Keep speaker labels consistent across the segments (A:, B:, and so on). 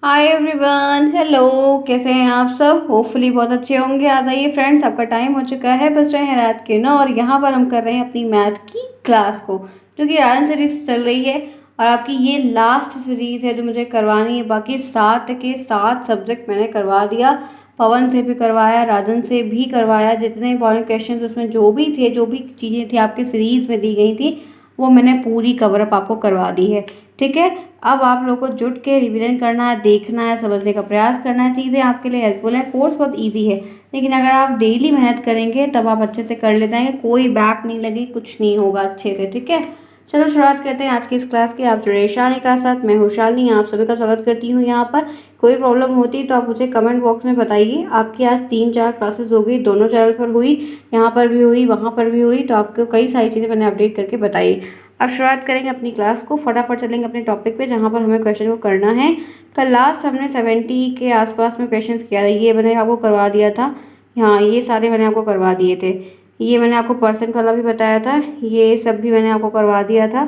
A: Hi everyone, hello. कैसे हैं आप सब? होपफुली बहुत अच्छे होंगे। आ जाइए फ्रेंड्स, आपका टाइम हो चुका है, बज रहे हैं रात के 9 और यहाँ पर हम कर रहे हैं अपनी मैथ की क्लास को, जो कि राजन सीरीज चल रही है। और आपकी ये लास्ट सीरीज है जो मुझे करवानी है। बाकी 7 के 7 सब्जेक्ट मैंने करवा दिया। पवन से भी करवाया, राजन से भी करवाया। जितने इंपॉर्टेंट क्वेश्चन उसमें जो भी थे, जो भी चीज़ें थी आपके सीरीज में दी गई थी, वो मैंने पूरी कवर अप आपको करवा दी है। ठीक है, अब आप लोग को जुट के रिवीजन करना है, देखना है, समझने का प्रयास करना है। चीज़ें आपके लिए हेल्पफुल है। कोर्स बहुत इजी है, लेकिन अगर आप डेली मेहनत करेंगे तब आप अच्छे से कर ले जाएंगे। कोई बैक नहीं लगी, कुछ नहीं होगा अच्छे से। ठीक है, चलो शुरुआत करते हैं आज की इस क्लास की। आप जुड़े शालिनी के साथ, मैं हूँ शालिनी, आप सभी का स्वागत करती हूँ यहाँ पर। कोई प्रॉब्लम होती है तो आप मुझे कमेंट बॉक्स में बताइए। आपकी आज 3-4 क्लासेस हो गई, दोनों चैनल पर हुई, यहाँ पर भी हुई, वहाँ पर भी हुई, तो आपको कई सारी चीज़ें मैंने अपडेट करके बताई। अब शुरुआत करेंगे अपनी क्लास को। फटाफट चलेंगे अपने टॉपिक पे जहाँ पर हमें क्वेश्चन को करना है। कल लास्ट हमने 70 के आसपास में क्वेश्चंस किया था, ये मैंने आपको करवा दिया था। हाँ, ये सारे मैंने आपको करवा दिए थे। ये मैंने आपको परसेंट वाला भी बताया था, ये सब भी मैंने आपको करवा दिया था।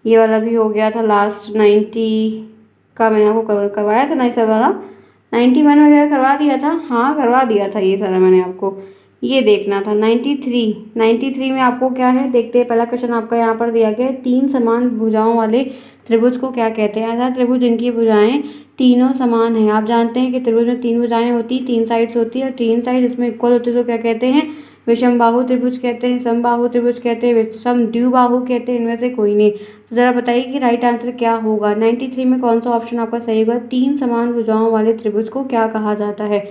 A: ये वाला भी हो गया था, लास्ट 90 का मैंने आपको करवाया था ना, ये सब वाला 91 वगैरह करवा दिया था। हाँ, करवा दिया था ये सारा मैंने आपको। ये देखना था 93 में आपको क्या है, देखते हैं। पहला क्वेश्चन आपका यहाँ पर दिया गया है, 3 समान भुजाओं वाले त्रिभुज को क्या कहते हैं? ऐसा त्रिभुज जिनकी भुजाएं तीनों समान है। आप जानते हैं कि त्रिभुज में 3 भुजाएं होती, 3 साइड्स होती है, और 3 साइड इसमें इक्वल होती है तो क्या कहते हैं? विषमबाहु त्रिभुज कहते हैं, समबाहु त्रिभुज कहते हैं, समद्विबाहु कहते हैं। इनमें से कोई नहीं। तो जरा बताइए कि राइट आंसर क्या होगा। 93 में कौन सा ऑप्शन आपका सही होगा? 3 समान भुजाओं वाले त्रिभुज को क्या कहा जाता है?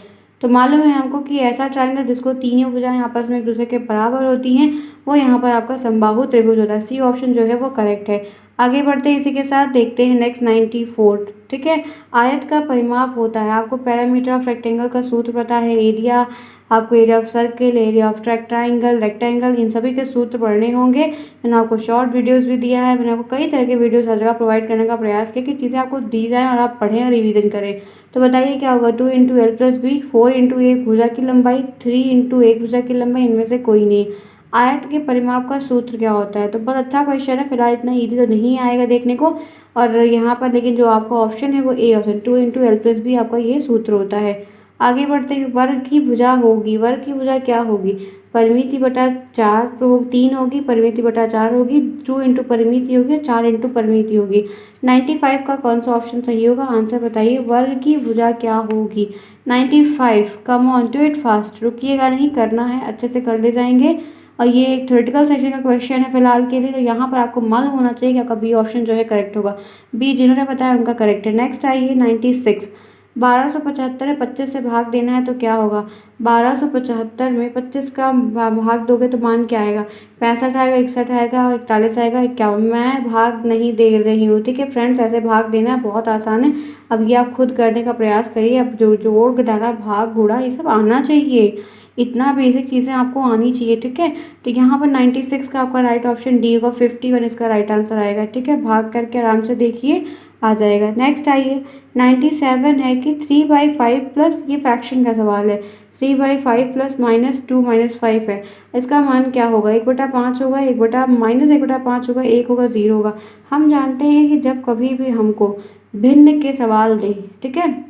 A: तो मालूम है हमको कि ऐसा ट्रायंगल जिसको तीनों भुजाएं आपस में एक दूसरे के बराबर होती हैं, वो यहाँ पर आपका समबाहु त्रिभुज होता है। सी ऑप्शन जो है वो करेक्ट है। आगे बढ़ते हैं, इसी के साथ देखते हैं नेक्स्ट 94। ठीक है, आयत का परिमाप होता है। आपको पैरामीटर ऑफ रेक्टेंगल का सूत्र पता है, एरिया, आपको area of circle, area of triangle, rectangle, इन सभी के सूत्र पढ़ने होंगे। मैंने आपको शॉर्ट वीडियोस भी दिया है। मैंने आपको कई तरह के वीडियोस हर जगह प्रोवाइड करने का प्रयास किया कि चीज़ें आपको दी जाएँ और आप पढ़ें और रिवीजन करें। तो बताइए क्या होगा? 2 into L plus B, 4 into एक भुजा की लंबाई, 3 इंटू एक भुजा की लंबाई, इनमें से कोई नहीं। आयत के परिमाप का सूत्र क्या होता है? तो बहुत अच्छा क्वेश्चन है। फिलहाल इतना ईजी तो नहीं आएगा देखने को, और यहाँ पर लेकिन जो आपका ऑप्शन है वो A option, 2 into L plus B आपका ये सूत्र होता है। आगे बढ़ते हैं, वर्ग की भुजा होगी। वर्ग की भुजा क्या होगी? परिमिति बटा 4 3 होगी, परिमिति बटा 4 होगी, 2 इंटू परिमिति होगी और 4 इंटू परिमिति होगी। 95 का कौन सा ऑप्शन सही होगा? आंसर बताइए। वर्ग की भुजा क्या होगी? 95। Come on to it fast, रुकिएगा नहीं, करना है, अच्छे से कर ले जाएंगे। और ये एक थ्योरेटिकल सेक्शन का क्वेश्चन है फिलहाल के लिए, तो यहाँ पर आपको मालूम होना चाहिए कि आपका बी ऑप्शन जो है करेक्ट होगा। बी जिन्होंने बताया उनका करेक्ट है। नेक्स्ट आइए 96। 1275 में 25 से भाग देना है तो क्या होगा? 1275 में 25 का भाग दोगे तो मान क्या आएगा? 65 आएगा, 61 आएगा, 41 आएगा, 51। मैं भाग नहीं दे रही हूँ, ठीक है फ्रेंड्स। ऐसे भाग देना बहुत आसान है। अब ये आप खुद करने का प्रयास करिए। अब जो जोड़ घटाना, भाग गुणा, ये सब आना चाहिए। इतना बेसिक चीज़ें आपको आनी चाहिए। ठीक है, तो यहाँ पर 96 का आपका राइट ऑप्शन डी होगा। 51 इसका राइट आंसर आएगा। ठीक है, भाग करके आराम से देखिए, आ जाएगा। नेक्स्ट आइए 97 है कि 3/5 प्लस, ये फ्रैक्शन का सवाल है, 3/5 प्लस -2 - 5 है। इसका मान क्या होगा? 1/5 होगा, 1/5 होगा, 1 होगा, 0 होगा। हम जानते हैं कि जब कभी भी हमको भिन्न के सवाल दें, ठीक है,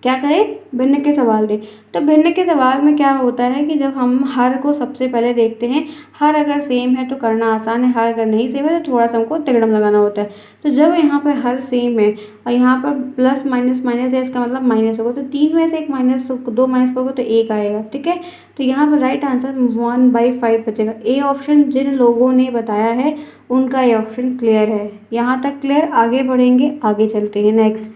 A: क्या करें? भिन्न के सवाल दें। तो भिन्न के सवाल में क्या होता है कि जब हम हर को सबसे पहले देखते हैं, हर अगर सेम है तो करना आसान है, हर अगर नहीं सेम है तो थोड़ा सा हमको तिकड़म लगाना होता है। तो जब यहाँ पे हर सेम है और यहाँ पर प्लस माइनस माइनस है, इसका मतलब माइनस होगा, तो 3 में से एक माइनस, 2 माइनस करोगे तो 1 आएगा। ठीक है, तो यहाँ पर राइट आंसर 1/5 बचेगा। ए ऑप्शन जिन लोगों ने बताया है उनका ये ऑप्शन क्लियर है। यहाँ तक क्लियर? आगे बढ़ेंगे, आगे चलते हैं। नेक्स्ट,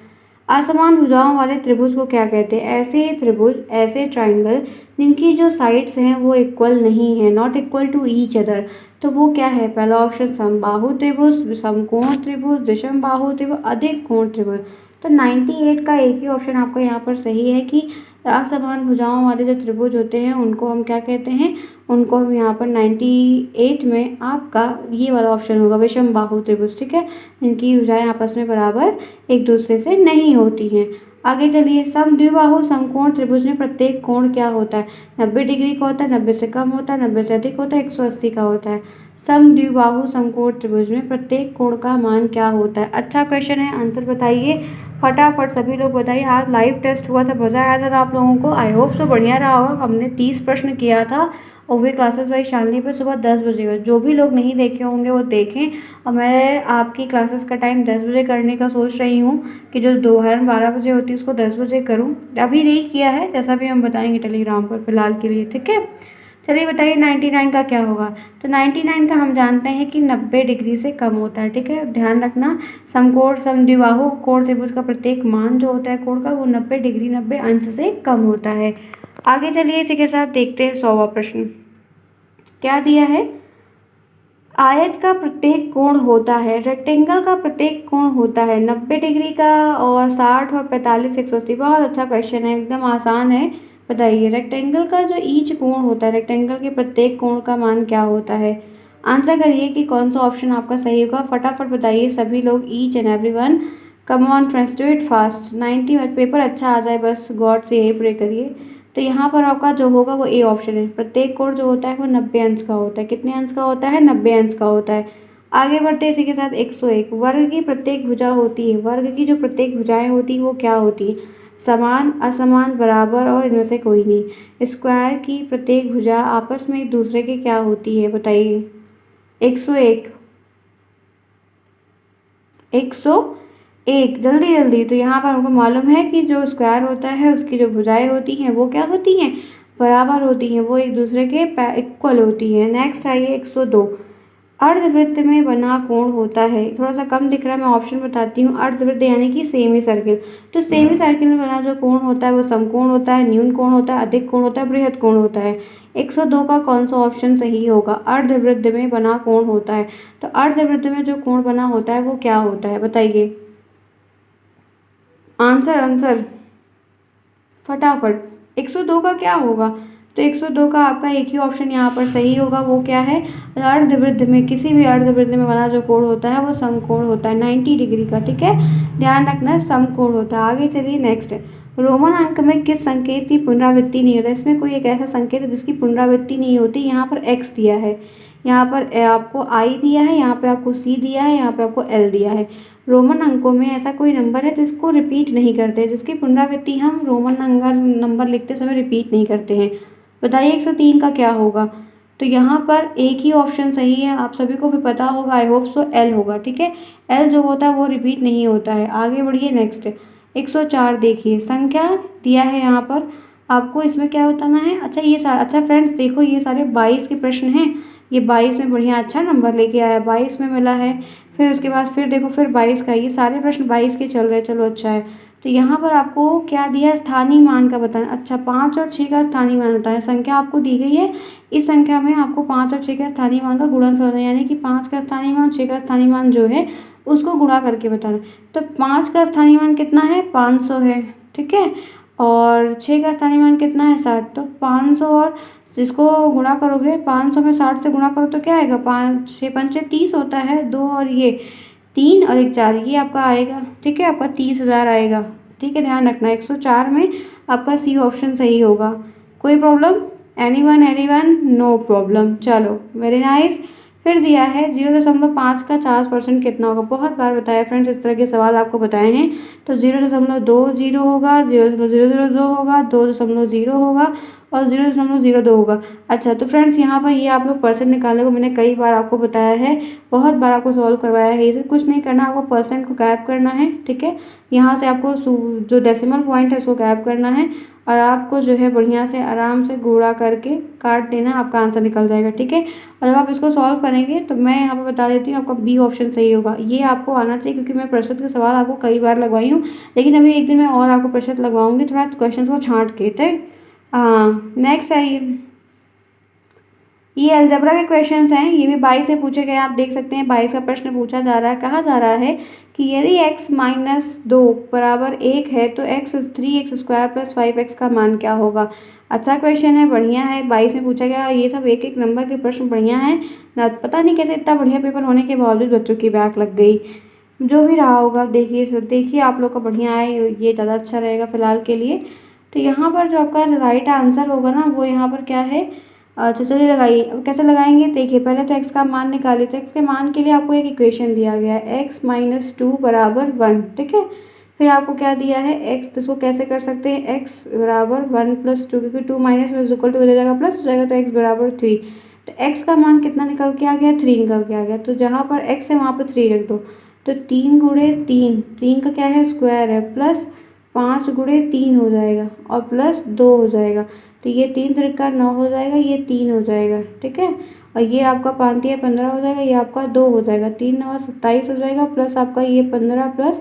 A: असमान भुजाओं वाले त्रिभुज को क्या कहते हैं? ऐसे त्रिभुज, ऐसे ट्राइंगल जिनकी जो साइड्स हैं वो इक्वल नहीं है, not equal to each other, तो वो क्या है? पहला ऑप्शन समबाहु त्रिभुज, समकोण त्रिभुज, विषमबाहु त्रिभुज, अधिक कोण त्रिभुज। तो 98 का एक ही ऑप्शन आपका यहाँ पर सही है कि असमान भुजाओं वाले जो त्रिभुज होते हैं उनको हम क्या कहते हैं? उनको हम यहाँ पर 98 में आपका ये वाला ऑप्शन होगा, विषमबाहु त्रिभुज। ठीक है, इनकी भुजाएं आपस में बराबर एक दूसरे से नहीं होती हैं। आगे चलिए, समद्विबाहु समकोण त्रिभुज में प्रत्येक कोण क्या होता है? 90 डिग्री का होता है, 90 से कम होता है, 90 से अधिक होता है, 180 का होता है। समद्विबाहु समकोण त्रिभुज में प्रत्येक कोण का मान क्या होता है। अच्छा क्वेश्चन है, आंसर बताइए फटाफट सभी लोग बताइए। आज लाइव टेस्ट हुआ था, मज़ा आया था ना आप लोगों को? आई होप सो बढ़िया रहा होगा। हमने 30 प्रश्न किया था और वे क्लासेस वाइज शालिनी पे सुबह 10 बजे। जो भी लोग नहीं देखे होंगे वो देखें। और मैं आपकी क्लासेस का टाइम 10 बजे करने का सोच रही हूँ कि जो दोपहर 12 बजे होती है उसको 10 बजे करूँ। अभी नहीं किया है, जैसा भी हम बताएंगे टेलीग्राम पर फिलहाल के लिए, ठीक है। चलिए बताइए 99 का क्या होगा। तो 99 का हम जानते हैं कि 90 डिग्री से कम होता है, ठीक है। ध्यान रखना, समकोण समद्विबाहु कोण त्रिभुज का प्रत्येक मान जो होता है कोण का वो 90 डिग्री 90 अंश से कम होता है। आगे चलिए इसी के साथ देखते हैं 100वां प्रश्न क्या दिया है। आयत का प्रत्येक कोण होता है, रेक्टेंगल का प्रत्येक कोण होता है 90 डिग्री का, और 60 और 45 180। बहुत अच्छा क्वेश्चन है, एकदम आसान है। बताइए रेक्टेंगल का जो ईच कोण होता है, रेक्टेंगल के प्रत्येक कोण का मान क्या होता है। आंसर करिए कि कौन सा ऑप्शन आपका सही होगा। फटाफट बताइए सभी लोग, each and everyone. Come on friends, do it fast. 90 paper अच्छा आ जाए, बस गॉड से यही प्रे करिए। तो यहाँ पर आपका जो होगा वो ए ऑप्शन है। प्रत्येक कोण जो होता है वो 90 अंश का होता है। कितने अंश का होता है? 90 अंश का होता है। आगे बढ़ते इसी के साथ 101। वर्ग की प्रत्येक भुजा होती है, वर्ग की जो प्रत्येक भुजाएं होती हैं वो क्या होती है? समान, असमान, बराबर और इनमें से कोई नहीं। स्क्वायर की प्रत्येक भुजा आपस में एक दूसरे के क्या होती है बताइए। 101, 101, जल्दी जल्दी। तो यहाँ पर हमको मालूम है कि जो स्क्वायर होता है उसकी जो भुजाएं होती हैं वो क्या होती हैं? बराबर होती हैं, वो एक दूसरे के इक्वल होती हैं। नेक्स्ट आइए 102। अर्धवृत्त में बना कोण होता है, थोड़ा सा कम दिख रहा है, मैं ऑप्शन बताती हूँ। अर्धवृत्त यानी कि सेमी सर्किल। तो सेमी सर्किल में बना जो कोण होता है वो समकोण होता है, न्यून कोण होता है, अधिक कोण होता है, बृहद कोण होता है। 102 का कौन सा ऑप्शन सही होगा? अर्धवृत्त में बना कोण होता है। तो अर्धवृत्त में जो कोण बना होता है वो क्या होता है बताइए। आंसर आंसर फटाफट। 102 का क्या होगा? तो 102 का आपका एक ही ऑप्शन यहाँ पर सही होगा, वो क्या है? अर्धवृत्त में, किसी भी अर्धवृत्त में बना जो कोण होता है वो समकोण होता है 90 डिग्री का, ठीक है। ध्यान रखना समकोण होता है। आगे चलिए नेक्स्ट। रोमन अंक में किस संकेत की पुनरावृत्ति नहीं होता? इसमें कोई एक ऐसा संकेत है जिसकी पुनरावृत्ति नहीं होती। यहाँ पर एक्स दिया है, यहाँ पर आपको आई दिया है, यहाँ पे आपको सी दिया है, यहाँ पे आपको एल दिया है। रोमन अंकों में ऐसा कोई नंबर है जिसको रिपीट नहीं करते, जिसकी पुनरावृत्ति हम रोमन नंबर लिखते समय रिपीट नहीं करते हैं। बताइए 103 का क्या होगा। तो यहाँ पर एक ही ऑप्शन सही है, आप सभी को भी पता होगा, आई होप सो, एल होगा, ठीक है। एल जो होता है वो रिपीट नहीं होता है। आगे बढ़िए नेक्स्ट। 104 देखिए, संख्या दिया है यहाँ पर, आपको इसमें क्या बताना है। अच्छा ये अच्छा फ्रेंड्स देखो, ये सारे 22 के प्रश्न हैं। ये 22 में बढ़िया अच्छा नंबर लेके आया, 22 में मिला है। फिर उसके बाद फिर देखो फिर 22 का, ये सारे प्रश्न 22 के चल रहे हैं, चलो अच्छा है। तो यहाँ पर आपको क्या दिया है? स्थानीय मान का बताना। अच्छा 5 और 6 का स्थानीय मान बताएं। संख्या आपको दी गई है, इस संख्या में आपको 5 और 6 का स्थानीय मान का गुणनफल होना है, यानी कि 5 का स्थानीय मान 6 का स्थानीय मान जो है उसको गुणा करके बताना। तो 5 का स्थानीय मान कितना है? 500 है, ठीक है। और 6 का स्थानीय मान कितना है? 60। तो 500 और जिसको गुणा करोगे 500 में 60 से गुणा करो तो क्या आएगा? 5 6 पंचे 30 होता है, 2 और ये 3 और 1 4, ये आपका आएगा, ठीक है। आपका 30,000 आएगा, ठीक है। ध्यान रखना 104 में आपका सी ऑप्शन सही होगा। कोई प्रॉब्लम? एनीवन? No problem. चलो वेरी नाइस। फिर दिया है 0.5 का 50% कितना होगा? बहुत बार बताया फ्रेंड्स, इस तरह के सवाल आपको बताए हैं। तो 0.20 होगा, 0.002 होगा, 2.0 होगा और 0.02 होगा। अच्छा तो फ्रेंड्स यहाँ पर ये आप लोग परसेंट निकालने को मैंने कई बार आपको बताया है, बहुत बार आपको सॉल्व करवाया है। इसे कुछ नहीं करना, आपको परसेंट को गायब करना है, ठीक है। यहाँ से आपको जो डेसिमल पॉइंट है उसको गायब करना है और आपको जो है बढ़िया से आराम से गुणा करके काट देना, आपका आंसर निकल जाएगा, ठीक है। और जब आप इसको सॉल्व करेंगे तो मैं यहाँ पर बता देती हूँ, आपका बी ऑप्शन सही होगा। ये आपको आना चाहिए क्योंकि मैं प्रतिशत के सवाल आपको कई बार लगवाई हूँ, लेकिन अभी एक दिन मैं और आपको प्रतिशत लगवाऊंगी, थोड़ा क्वेश्चन को छांट के थे। हाँ नेक्स्ट आइए, ये अलजेब्रा के क्वेश्चंस हैं, ये भी 22 से पूछे गए, आप देख सकते हैं। 22 का प्रश्न पूछा जा रहा है, कहा जा रहा है कि यदि x माइनस 2 बराबर 1 है तो x 3x square plus 5x का मान क्या होगा। अच्छा क्वेश्चन है, बढ़िया है, 22 में पूछा गया। ये सब एक एक नंबर के प्रश्न बढ़िया हैं ना, पता नहीं कैसे इतना बढ़िया पेपर होने के बावजूद बच्चों की बैक लग गई। जो भी रहा होगा देखिए आप लोग का बढ़िया है, ये ज़्यादा अच्छा रहेगा फिलहाल के लिए। तो यहाँ पर जो आपका राइट आंसर होगा ना वो यहाँ पर क्या है, अच्छा चलिए लगाइए। अब कैसे लगाएंगे देखिए, पहले तो x का मान निकालिए। तो x के मान के लिए आपको एक इक्वेशन दिया गया है, x-2 बराबर 1, ठीक है। फिर आपको क्या दिया है x, तो इसको कैसे कर सकते हैं, x बराबर 1+2, क्योंकि 2 माइनस में इक्वल टू हो जाएगा प्लस हो जाएगा, तो x बराबर 3। तो x का मान कितना निकल के आ गया, 3 निकल के आ गया। तो जहाँ पर x है वहाँ पर 3 रख दो। तो 3 गुणे 3, 3 का क्या है स्क्वायर है, प्लस 5 गुणे 3 हो जाएगा और प्लस 2 हो जाएगा। तो ये 3 त्रिका 9 हो जाएगा, ये 3 हो जाएगा, ठीक है। और ये आपका 5 तिया 15 हो जाएगा, ये आपका 2 हो जाएगा, 3 9 27 हो जाएगा, प्लस आपका ये 15 प्लस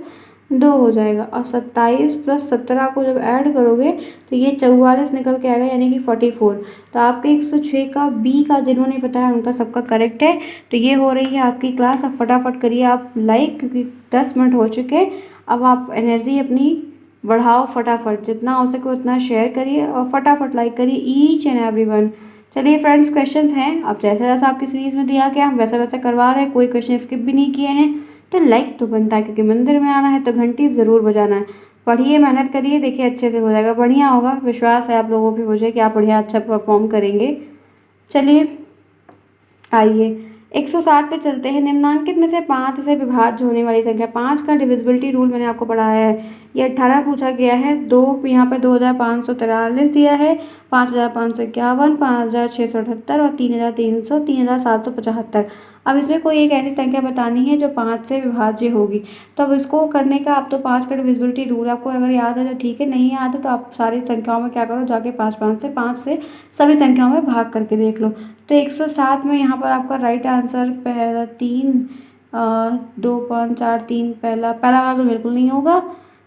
A: 2 हो जाएगा। और 27 प्लस 17 को जब ऐड करोगे तो ये 44 निकल के आएगा, यानी कि 44। तो आपके 106 का बी का जिन्होंने बताया उनका सबका करेक्ट है। तो ये हो रही है आपकी क्लास। अब फटाफट करिए आप लाइक, क्योंकि 10 मिनट हो चुके। अब आप एनर्जी अपनी बढ़ाओ, फटाफट जितना हो सके उतना शेयर करिए और फटाफट लाइक करिए ईच एंड एवरीवन। चलिए फ्रेंड्स, क्वेश्चंस हैं। अब जैसा जैसा आपकी सीरीज़ में दिया गया हम वैसा वैसा करवा रहे हैं, कोई क्वेश्चन स्किप भी नहीं किए हैं। तो लाइक तो बनता है, क्योंकि मंदिर में आना है तो घंटी ज़रूर बजाना है। पढ़िए, मेहनत करिए, देखिए अच्छे से हो जाएगा, बढ़िया होगा। विश्वास है आप लोगों पे मुझे कि आप बढ़िया अच्छा परफॉर्म करेंगे। चलिए आइए 107 पे चलते हैं। निम्नांकित में से 5 से विभाज्य होने वाली संख्या, 5 का डिविजिबिलिटी रूल मैंने आपको पढ़ाया है। ये 18 पूछा गया है, 2 यहाँ पर 2543 दिया है, 5551, 5678 और 3300, 3775। अब इसमें कोई एक ऐसी संख्या बतानी है जो 5 से विभाज्य होगी। तो अब इसको करने का, आप तो 5 का डिविजिबिलिटी रूल आपको अगर याद है तो ठीक है, नहीं याद है तो आप सारी संख्याओं में क्या करो, जाके 5 से सभी संख्याओं में भाग करके देख लो। तो 107 में यहाँ पर आपका राइट आंसर पहला 3, 2 5 4 3, पहला वाला तो बिल्कुल नहीं होगा।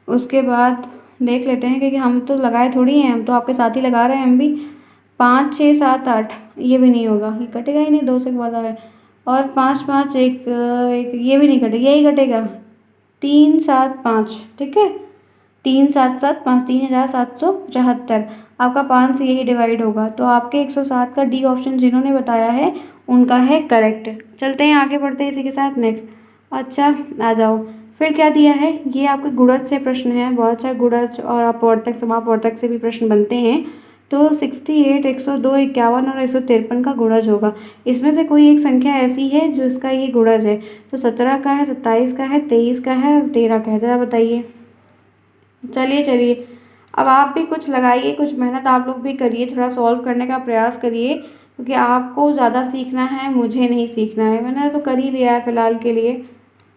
A: उसके बाद देख लेते हैं, क्योंकि हम तो लगाए थोड़ी हैं, हम तो आपके साथ ही लगा रहे हैं हम भी। 5 6 7 8 ये भी नहीं होगा, ये कटेगा ही नहीं, 2 से वाला है। और 5 5 1 1 ये भी नहीं कटेगा, यही कटेगा। 3 7 5, ठीक है। 3 7 7 5, 3775। आपका 5 से यही डिवाइड होगा, तो आपके 107 का डी ऑप्शन जिन्होंने बताया है उनका है करेक्ट। चलते हैं आगे बढ़ते हैं इसी के साथ नेक्स्ट। अच्छा आ जाओ, फिर क्या दिया है, ये आपके गुणज से प्रश्न है। बहुत अच्छा, गुणज और अपवर्तक समापवर्तक से भी प्रश्न बनते हैं। तो 68, 102, 51 और 153 का गुणज होगा। इसमें से कोई एक संख्या ऐसी है जो इसका ये गुणज है। तो 17 का है, 27 का है, 23 का है और 13 का है, ज़रा बताइए। चलिए अब आप भी कुछ लगाइए, कुछ मेहनत आप लोग भी करिए, थोड़ा सॉल्व करने का प्रयास करिए, क्योंकि आपको ज़्यादा सीखना है, मुझे नहीं सीखना है। मैंने तो कर ही लिया है फ़िलहाल के लिए,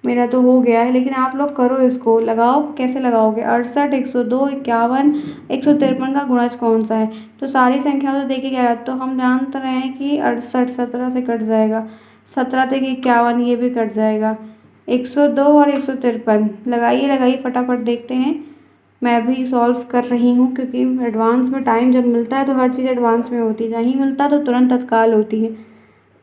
A: मेरा तो हो गया है, लेकिन आप लोग करो, इसको लगाओ। कैसे लगाओगे, 68, 102, 51, 153 का गुणज कौन सा है। तो सारी संख्या तो देखिए क्या है, तो हम जानते रहे हैं कि 68 17 से कट जाएगा, 17 तक 51 ये भी कट जाएगा, 102 और 153 लगाइए फटाफट देखते हैं। मैं भी सॉल्व कर रही हूँ, क्योंकि एडवांस में टाइम जब मिलता है तो हर चीज़ एडवांस में होती है, नहीं मिलता तो तुरंत तत्काल होती है।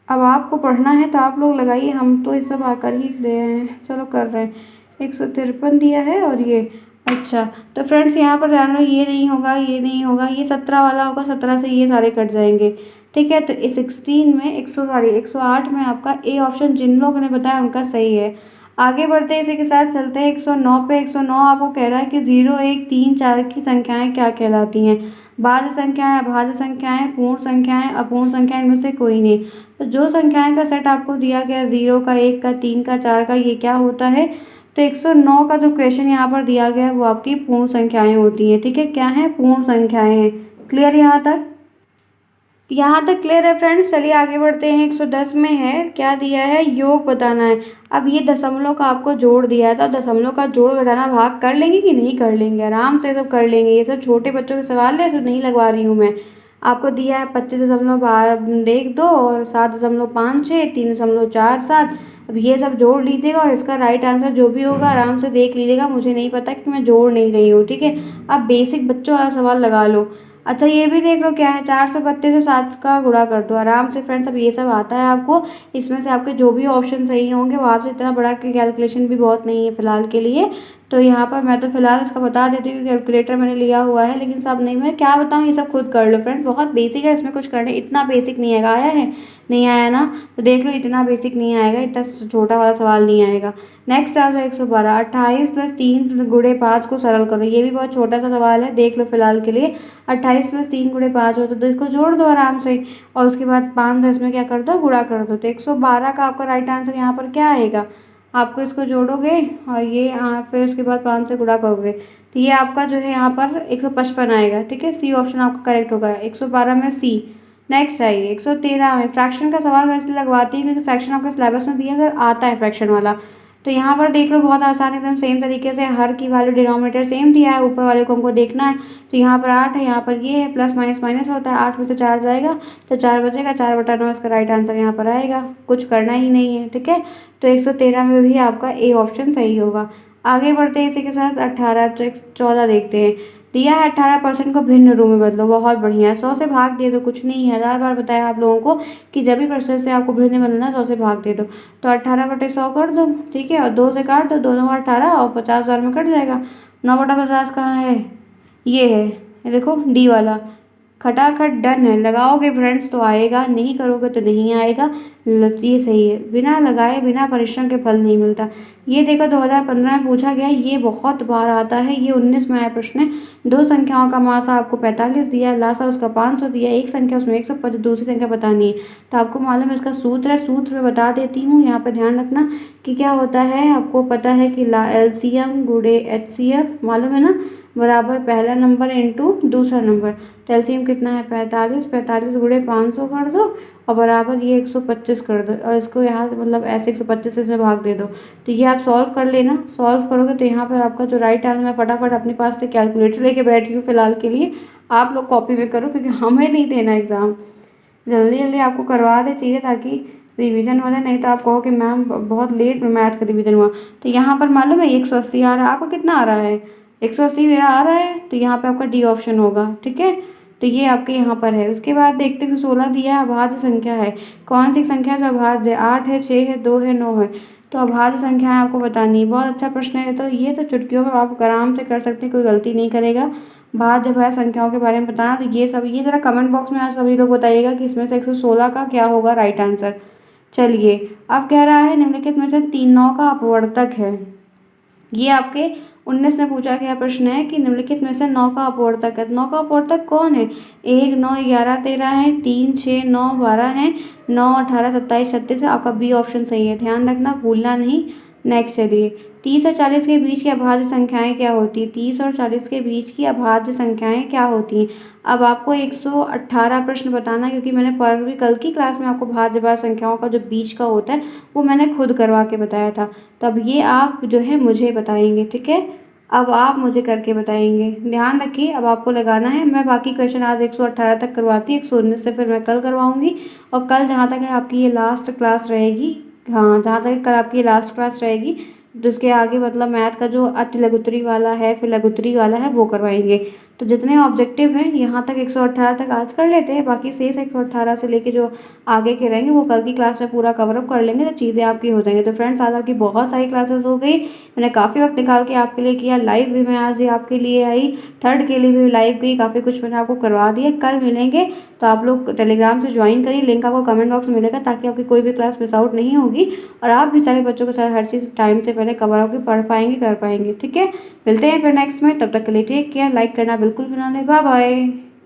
A: अब आपको पढ़ना है तो आप लोग लगाइए, हम तो ये सब आकर ही ले आए हैं। चलो कर रहे हैं। 153 दिया है और ये, अच्छा तो फ्रेंड्स यहाँ पर ध्यान रहो, ये नहीं होगा, ये नहीं होगा, ये 17 वाला होगा, 17 से ये सारे कट जाएंगे, ठीक है। तो 16 में 108 में आपका ए ऑप्शन जिन लोगों ने बताया उनका सही है। आगे बढ़ते हैं, इसी के साथ चलते हैं 109 पे। 109 आपको कह रहा है कि 0 1 3 4 की संख्याएं क्या कहलाती हैं। भाज्य संख्याएं, अभाज्य संख्याएं, पूर्ण संख्याएं, अपूर्ण संख्याएं, इनमें से कोई नहीं। तो जो संख्याएं का सेट आपको दिया गया 0 का, 1 का, 3 का, 4 का, ये क्या होता है। तो 109 का जो क्वेश्चन यहाँ पर दिया गया है वो आपकी पूर्ण संख्याएं होती हैं, ठीक है। क्या है, पूर्ण संख्याएं हैं। क्लियर यहाँ तक, यहाँ तक क्लियर है फ्रेंड्स। चलिए आगे बढ़ते हैं। 110 में है, क्या दिया है, योग बताना है। अब ये दशमलव का आपको जोड़ दिया है, तो दशमलव का जोड़ घटाना भाग कर लेंगे कि नहीं कर लेंगे, आराम से सब कर लेंगे। ये सब छोटे बच्चों के सवाल है, सब नहीं लगवा रही हूँ मैं। आपको दिया है 25.12 और 7.56, 3.47। अब ये सब जोड़ लीजिएगा और इसका राइट आंसर जो भी होगा आराम से देख लीजिएगा, मुझे नहीं पता कि मैं जोड़ नहीं रही हूँ, ठीक है। अब बेसिक बच्चों वाला सवाल लगा लो। अच्छा ये भी देख लो क्या है, 432 से 7 का गुणा कर दो आराम से फ्रेंड्स। अब ये सब आता है आपको, इसमें से आपके जो भी ऑप्शन सही होंगे वो आपसे, इतना बड़ा कैलकुलेशन भी बहुत नहीं है फिलहाल के लिए। तो यहाँ पर मैं तो फिलहाल इसका बता देती हूँ, कैलकुलेटर मैंने लिया हुआ है, लेकिन सब नहीं, मैं क्या बताऊँ, ये सब खुद कर लो फ्रेंड्स। बहुत बेसिक है, इसमें कुछ करने इतना बेसिक नहीं आएगा। आया है, नहीं आया ना, तो देख लो इतना बेसिक नहीं आएगा, इतना छोटा वाला सवाल नहीं आएगा। नेक्स्ट आ जाओ 112, 28 + 3 गुणे 5 को सरल करो। ये भी बहुत छोटा सा सवाल है, देख लो फिलहाल के लिए। 28 + 3 गुणे 5 हो तो इसको जोड़ दो आराम से, और उसके बाद 5 से इसमें क्या कर दो, गुणा कर दो। तो 112 का आपका राइट आंसर यहाँ पर क्या आएगा, आपको इसको जोड़ोगे और ये फिर उसके बाद 5 से गुणा करोगे, तो ये आपका जो है यहाँ पर 155 आएगा। ठीक है, सी ऑप्शन आपका करेक्ट होगा, 112 में सी। नेक्स्ट आइए 113 में, फ्रैक्शन का सवाल मैं इसलिए लगवाती हूँ क्योंकि फ्रैक्शन आपके सिलेबस में दिया, अगर आता है फ्रैक्शन वाला तो यहाँ पर देख लो बहुत आसान, एकदम सेम तरीके से हर की वैल्यू डिनोमिनेटर सेम दिया है, ऊपर वाले को हमको देखना है। तो यहाँ पर 8 है, यहाँ पर ये है, प्लस माइनस माइनस होता है, 8 में से 4 जाएगा तो 4 बचेगा, 4/9 इसका राइट आंसर यहाँ पर आएगा, कुछ करना ही नहीं है। ठीक है, तो 113 में भी आपका ए ऑप्शन सही होगा। आगे बढ़ते हैं इसी के साथ 18 तो 14 देखते हैं। दिया है 18% को भिन्न रूप में बदलो, बहुत बढ़िया। 100 से भाग दे दो, कुछ नहीं है, 1000 बार बताया आप लोगों को कि जब भी प्रतिशत से आपको भिन्न में बदलना 100 से भाग दे दो। तो 18/100 कर दो, ठीक है, और 2 से काट दो, 2 9 18 और 50 बार में कट जाएगा। 9/50 कहाँ है, ये है, ये देखो डी वाला, खटाखट डन है। लगाओगे फ्रेंड्स तो आएगा, नहीं करोगे तो नहीं आएगा। ये सही है, बिना लगाए बिना परिश्रम के फल नहीं मिलता। ये देखो 2015 में पूछा गया, ये बहुत बार आता है, ये 19 में आया प्रश्न है। दो संख्याओं का मासा आपको 45 दिया है, लासा उसका 500 दिया है, एक संख्या उसमें 150, दूसरी संख्या बतानी है। तो आपको मालूम है इसका सूत्र है, सूत्र मैं बता देती हूँ, यहाँ पर ध्यान रखना कि क्या होता है। आपको पता है कि LCM गुणे HCF मालूम है ना, बराबर पहला नंबर इंटू दूसरा नंबर। तो एलसीएम कितना है 45, 45 गुणे 500 कर दो और बराबर ये 125 कर दो, और इसको यहाँ से मतलब ऐसे 125 से इसमें भाग दे दो। तो ये आप सॉल्व कर लेना, सॉल्व करोगे तो यहाँ पर आपका जो राइट आंसर, मैं फटाफट अपने पास से कैलकुलेटर लेके बैठी हूँ फिलहाल के लिए, आप लोग कॉपी में करो क्योंकि हमें नहीं देना एग्ज़ाम, जल्दी जल्दी आपको करवा दे चाहिए ताकि रिवीजन हो जाए, नहीं तो आप कहो कि मैम बहुत लेट में मैथ का रिवीजन हुआ। तो यहाँ पर मालूम है 180 आ रहा है, आपको कितना आ रहा है, 180 मेरा आ रहा है, तो यहाँ पे आपका डी ऑप्शन होगा। ठीक है, तो ये आपके यहाँ पर है। उसके बाद देखते हैं 16 दिया है, अभाज्य संख्या है, कौन सी संख्या जो अभाज्य है, 8 है, 6 है, 2 है, 9 है। तो अभाज्य संख्याएं आपको बतानी है, बहुत अच्छा प्रश्न है। तो ये तो चुटकियों में आप आराम से कर सकते हैं, कोई गलती नहीं करेगा। भाज्य भाज्य संख्याओं के बारे में बताना, तो ये सब ये ज़रा कमेंट बॉक्स में आज सभी लोग बताइएगा कि इसमें से 116 का क्या होगा राइट आंसर। चलिए, अब कह रहा है निम्नलिखित में से 3 9 का अपवर्तक है। ये आपके 19 में पूछा गया प्रश्न है कि निम्नलिखित में से 9 का अपवर्तक है। 9 का अपवर्तक कौन है, 1 9 11 13 है, 3 6 9 12 है, 9 18 27 36 है। आपका बी ऑप्शन सही है, ध्यान रखना, भूलना नहीं। नेक्स्ट चलिए, 30 और 40 के बीच की अभाज्य संख्याएं क्या होती है, 30 और 40 के बीच की अभाज्य संख्याएं क्या होती हैं। अब आपको 118 प्रश्न बताना है, क्योंकि मैंने भी कल की क्लास में आपको भाज्य संख्याओं का जो बीच का होता है वो मैंने खुद करवा के बताया था। तो अब ये आप जो है मुझे बताएंगे, ठीक है, अब आप मुझे करके बताएंगे, ध्यान रखिए। अब आपको लगाना है, मैं बाकी क्वेश्चन आज 118 तक करवाती, 119 से फिर मैं कल करवाऊँगी। और कल जहाँ तक है आपकी ये लास्ट क्लास रहेगी, हाँ जहाँ तक कल आपकी लास्ट क्लास रहेगी, तो उसके आगे मतलब मैथ का जो अति लघुत्तरी वाला है फिर लघुत्तरी वाला है वो करवाएंगे। तो जितने ऑब्जेक्टिव हैं यहाँ तक 118 तक आज कर लेते हैं, बाकी शेष 118 से लेके जो आगे के रहेंगे वो कल की क्लास में पूरा कवरअप कर लेंगे, तो चीज़ें आपकी हो जाएंगी। तो फ्रेंड्स आज आपकी बहुत सारी क्लासेस हो गई, मैंने काफ़ी वक्त निकाल के आपके लिए किया, लाइव भी मैं आज ही आपके लिए आई, थर्ड के लिए भी लाइव गई, काफ़ी कुछ मैंने आपको करवा दिया। कल मिलेंगे तो आप लोग टेलीग्राम से ज्वाइन करिए, लिंक आपको कमेंट बॉक्स में मिलेगा, ताकि आपकी कोई भी क्लास मिस आउट नहीं होगी और आप भी सारे बच्चों के साथ हर चीज़ टाइम से पहले कवर होकर पढ़ पाएंगे, कर पाएंगे। ठीक है, मिलते हैं फिर नेक्स्ट में, तब तक के लिए टेक केयर, लाइक करना बिल्कुल भी ना लें, बाय बाय।